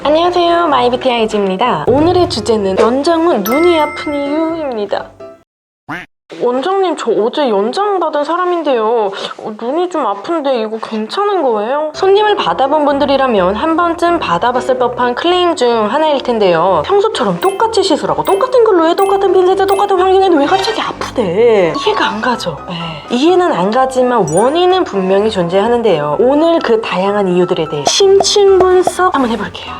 안녕하세요, 마이비티아이즈입니다. 오늘의 주제는 연장은 눈이 아픈 이유입니다. 원장님, 저 어제 연장 받은 사람인데요. 눈이 좀 아픈데 이거 괜찮은 거예요? 손님을 받아본 분들이라면 한 번쯤 받아봤을 법한 클레임 중 하나일 텐데요. 평소처럼 똑같이 시술하고 똑같은 글루에 똑같은 핀셋에 똑같은 환경에는 왜 갑자기 아프대? 이해가 안 가죠? 이해는 안 가지만 원인은 분명히 존재하는데요. 오늘 그 다양한 이유들에 대해 심층 분석 한번 해볼게요.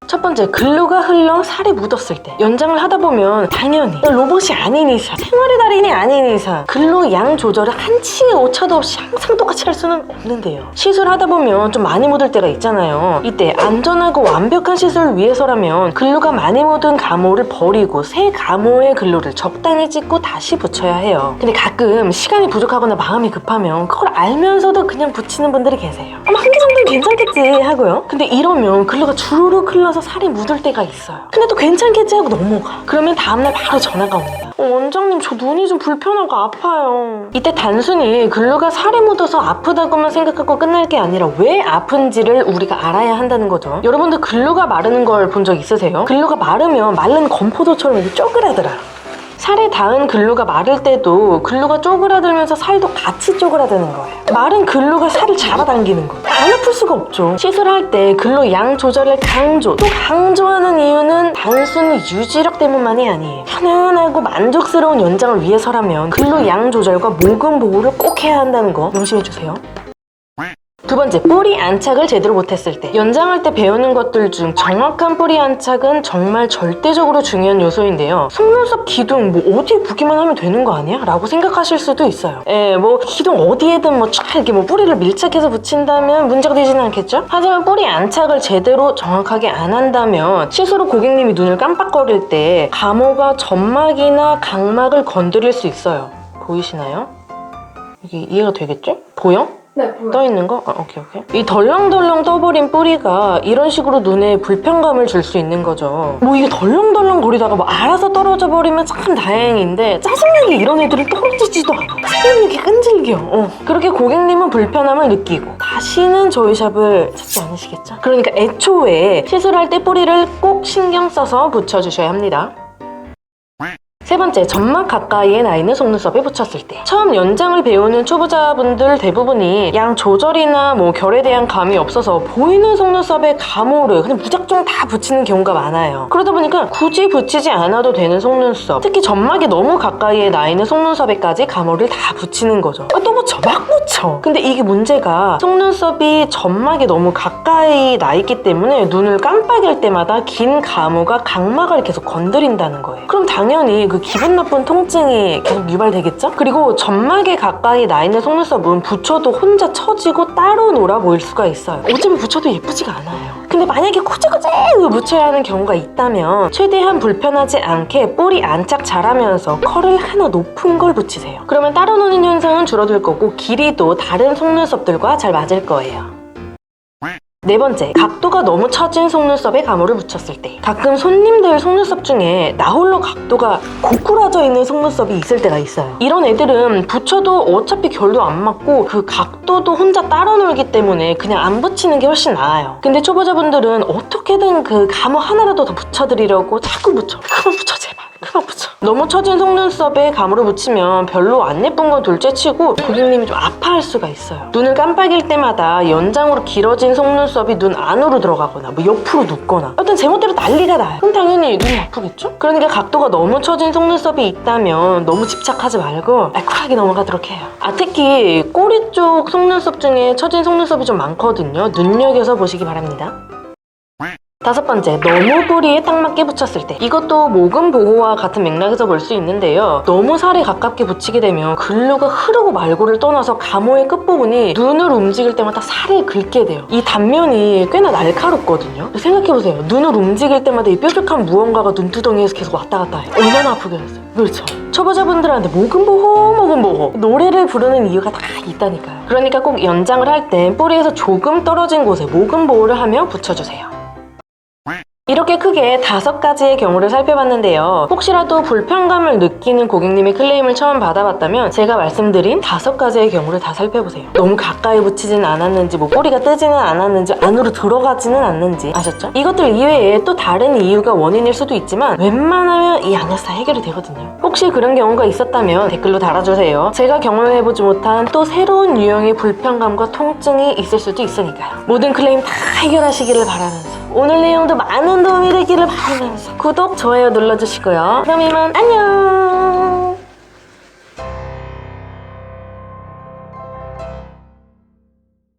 첫 번째, 글루가 흘러 살이 묻었을 때 연장을 하다 보면 당연히 로봇이 아닌 이상, 생활의 달인이 아닌 이상 글루 양 조절을 한치의 오차도 없이 항상 똑같이 할 수는 없는데요. 시술하다 보면 좀 많이 묻을 때가 있잖아요. 이때 안전하고 완벽한 시술을 위해서라면 글루가 많이 묻은 가모를 버리고 새 가모의 글루를 적당히 찍고 다시 붙여야 해요. 근데 가끔 시간이 부족하거나 마음이 급하면 그걸 알면서도 그냥 붙이는 분들이 계세요. 한 개 정도는 괜찮겠지 하고요. 근데 이러면 글루가 주르륵 흘러서 살이 묻을 때가 있어요. 근데 또 괜찮겠지 하고 넘어가. 그러면 다음날 바로 전화가 옵니다. 원장님, 저 눈이 좀 불편하고 아파요. 이때 단순히 글루가 살이 묻어서 아프다고만 생각하고 끝날 게 아니라 왜 아픈지를 우리가 알아야 한다는 거죠. 여러분들 글루가 마르는 걸 본 적 있으세요? 글루가 마르면 마른 건포도처럼 이렇게 쪼그라들어요. 살에 닿은 글루가 마를 때도 글루가 쪼그라들면서 살도 같이 쪼그라드는 거예요. 마른 글루가 살을 잡아당기는 거예요. 안 아플 수가 없죠. 시술할 때 글루 양 조절을 또 강조하는 이유는 단순히 유지력 때문만이 아니에요. 편안하고 만족스러운 연장을 위해서라면 글루 양 조절과 모근 보호를 꼭 해야 한다는 거 명심해주세요. 두 번째, 뿌리 안착을 제대로 못했을 때. 연장할 때 배우는 것들 중 정확한 뿌리 안착은 정말 절대적으로 중요한 요소인데요. 속눈썹 기둥 어디에 붙기만 하면 되는 거 아니야? 라고 생각하실 수도 있어요. 기둥 어디에든 이렇게 뿌리를 밀착해서 붙인다면 문제가 되지는 않겠죠? 하지만 뿌리 안착을 제대로 정확하게 안 한다면 시술 후 고객님이 눈을 깜빡거릴 때 가모가 점막이나 각막을 건드릴 수 있어요. 보이시나요? 이게 이해가 되겠죠? 보여? 네, 보여요. 떠있는 거? 오케이. 이 덜렁덜렁 떠버린 뿌리가 이런 식으로 눈에 불편감을 줄 수 있는 거죠. 이게 덜렁덜렁 거리다가 알아서 떨어져 버리면 참 다행인데 짜증나게 이런 애들이 떨어지지도 않아. 생명력이 끈질겨. 그렇게 고객님은 불편함을 느끼고 다시는 저희 샵을 찾지 않으시겠죠? 그러니까 애초에 시술할 때 뿌리를 꼭 신경 써서 붙여주셔야 합니다. 세 번째, 점막 가까이에 나 있는 속눈썹에 붙였을 때. 처음 연장을 배우는 초보자분들 대부분이 양 조절이나 결에 대한 감이 없어서 보이는 속눈썹에 가모를 그냥 무작정 다 붙이는 경우가 많아요. 그러다 보니까 굳이 붙이지 않아도 되는 속눈썹, 특히 점막이 너무 가까이에 나 있는 속눈썹에까지 가모를 다 붙이는 거죠. 또 붙여, 막 붙여. 근데 이게 문제가 속눈썹이 점막에 너무 가까이 나 있기 때문에 눈을 깜빡일 때마다 긴 가모가 각막을 계속 건드린다는 거예요. 그럼 당연히 기분 나쁜 통증이 계속 유발되겠죠? 그리고 점막에 가까이 나 있는 속눈썹은 붙여도 혼자 처지고 따로 놀아 보일 수가 있어요. 어차피 붙여도 예쁘지가 않아요. 근데 만약에 코지코지 붙여야 하는 경우가 있다면 최대한 불편하지 않게 뿌리 안착 잘하면서 컬을 하나 높은 걸 붙이세요. 그러면 따로 노는 현상은 줄어들 거고 길이도 다른 속눈썹들과 잘 맞을 거예요. 네 번째, 각도가 너무 처진 속눈썹에 가모를 붙였을 때. 가끔 손님들 속눈썹 중에 나 홀로 각도가 고꾸라져 있는 속눈썹이 있을 때가 있어요. 이런 애들은 붙여도 어차피 결도 안 맞고 그 각도도 혼자 따로 놀기 때문에 그냥 안 붙이는 게 훨씬 나아요. 근데 초보자분들은 어떻게든 그 가모 하나라도 더 붙여드리려고 자꾸 붙여. 그만 붙여, 제발. 그만 붙여. 너무 처진 속눈썹에 가모를 붙이면 별로 안 예쁜 건 둘째치고 고객님이 좀 아파할 수가 있어요. 눈을 깜빡일 때마다 연장으로 길어진 속눈썹이 눈 안으로 들어가거나 옆으로 눕거나 어떤 제멋대로 난리가 나요. 그럼 당연히 눈이 아프겠죠? 그러니까 각도가 너무 처진 속눈썹이 있다면 너무 집착하지 말고 쿨하게 넘어가도록 해요. 특히 꼬리 쪽 속눈썹 중에 처진 속눈썹이 좀 많거든요. 눈여겨서 보시기 바랍니다. 다섯 번째, 너무 뿌리에 딱 맞게 붙였을 때. 이것도 모근 보호와 같은 맥락에서 볼 수 있는데요. 너무 살에 가깝게 붙이게 되면 글루가 흐르고 말고를 떠나서 가모의 끝부분이 눈을 움직일 때마다 살에 긁게 돼요. 이 단면이 꽤나 날카롭거든요. 생각해보세요. 눈을 움직일 때마다 이 뾰족한 무언가가 눈두덩이에서 계속 왔다 갔다 해요. 얼마나 아프겠어요. 그렇죠. 초보자분들한테 모근 보호 노래를 부르는 이유가 다 있다니까요. 그러니까 꼭 연장을 할 때 뿌리에서 조금 떨어진 곳에 모근 보호를 하며 붙여주세요. 이렇게 크게 5가지의 경우를 살펴봤는데요. 혹시라도 불편감을 느끼는 고객님의 클레임을 처음 받아봤다면 제가 말씀드린 5가지의 경우를 다 살펴보세요. 너무 가까이 붙이지는 않았는지, 뭐 꼬리가 뜨지는 않았는지, 안으로 들어가지는 않는지 아셨죠? 이것들 이외에 또 다른 이유가 원인일 수도 있지만 웬만하면 이 안에서 다 해결이 되거든요. 혹시 그런 경우가 있었다면 댓글로 달아주세요. 제가 경험해보지 못한 또 새로운 유형의 불편감과 통증이 있을 수도 있으니까요. 모든 클레임 다 해결하시기를 바라면서 오늘 내용도 많은 도움이 되기를 바라면서 구독, 좋아요 눌러주시고요. 그럼 이만 안녕!